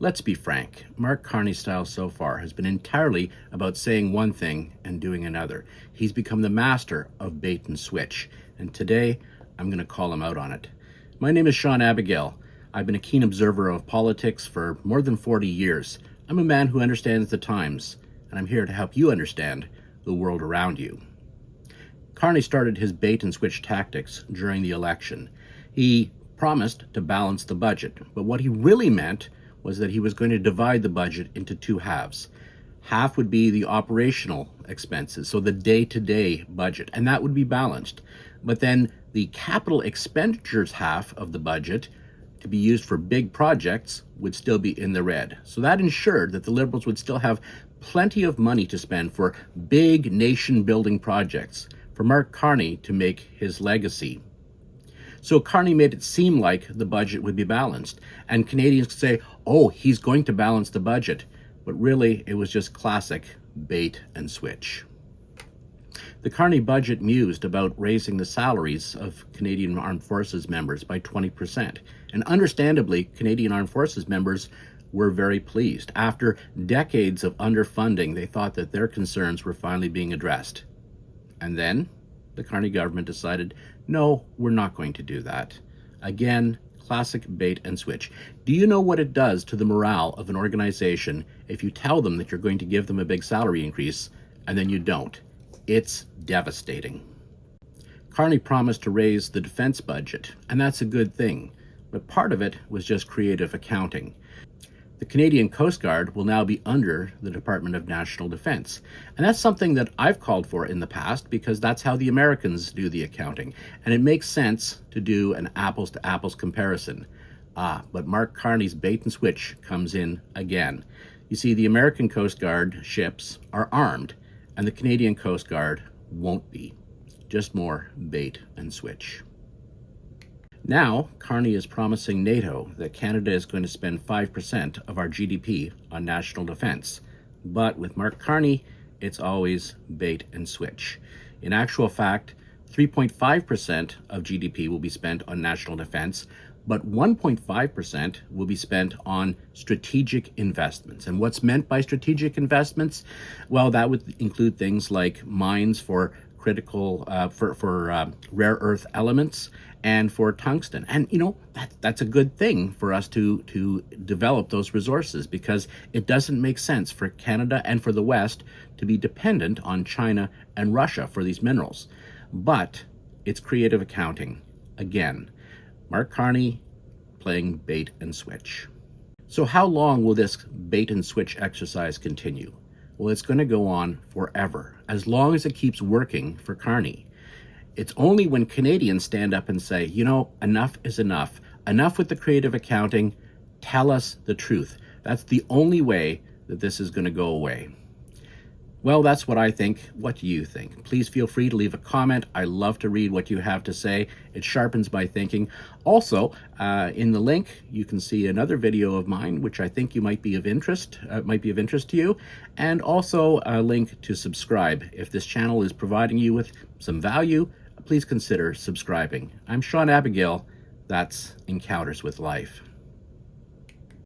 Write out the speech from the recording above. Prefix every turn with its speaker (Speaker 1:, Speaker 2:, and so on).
Speaker 1: Let's be frank, Mark Carney's style so far has been entirely about saying one thing and doing another. He's become the master of bait and switch, and today I'm going to call him out on it. My name is Sean Abigail. I've been a keen observer of politics for more than 40 years. I'm a man who understands the times, and I'm here to help you understand the world around you. Carney started his bait and switch tactics during the election. He promised to balance the budget, but what he really meant was that he was going to divide the budget into two halves. Half would be the operational expenses, so the day-to-day budget, and that would be balanced. But then the capital expenditures half of the budget, to be used for big projects, would still be in the red. So that ensured that the Liberals would still have plenty of money to spend for big nation-building projects, for Mark Carney to make his legacy. So Carney made it seem like the budget would be balanced, and Canadians could say, oh, he's going to balance the budget. But really, it was just classic bait and switch. The Carney budget mused about raising the salaries of Canadian Armed Forces members by 20%. And understandably, Canadian Armed Forces members were very pleased. After decades of underfunding, they thought that their concerns were finally being addressed. And then the Carney government decided, no, we're not going to do that. Again, classic bait and switch. Do you know what it does to the morale of an organization if you tell them that you're going to give them a big salary increase and then you don't? It's devastating. Carney promised to raise the defense budget, and that's a good thing, but part of it was just creative accounting. The Canadian Coast Guard will now be under the Department of National Defense. And that's something that I've called for in the past because that's how the Americans do the accounting. And it makes sense to do an apples to apples comparison. But Mark Carney's bait and switch comes in again. You see, the American Coast Guard ships are armed and the Canadian Coast Guard won't be. Just more bait and switch. Now, Carney is promising NATO that Canada is going to spend 5% of our GDP on national defense. But with Mark Carney, it's always bait and switch. In actual fact, 3.5% of GDP will be spent on national defense, but 1.5% will be spent on strategic investments. And what's meant by strategic investments? Well, that would include things like mines for critical, rare earth elements, and for tungsten. And you know, that's a good thing for us to develop those resources, because it doesn't make sense for Canada and for the West to be dependent on China and Russia for these minerals. But it's creative accounting. Again, Mark Carney playing bait and switch. So how long will this bait and switch exercise continue? Well, it's going to go on forever, as long as it keeps working for Carney. It's only when Canadians stand up and say, you know, enough is enough. Enough with the creative accounting. Tell us the truth. That's the only way that this is going to go away. Well, that's what I think. What do you think? Please feel free to leave a comment. I love to read what you have to say. It sharpens my thinking. Also, in the link, you can see another video of mine, which I think you might be of interest to you, and also a link to subscribe. If this channel is providing you with some value, please consider subscribing. I'm Sean Abigail. That's Encounters with Life.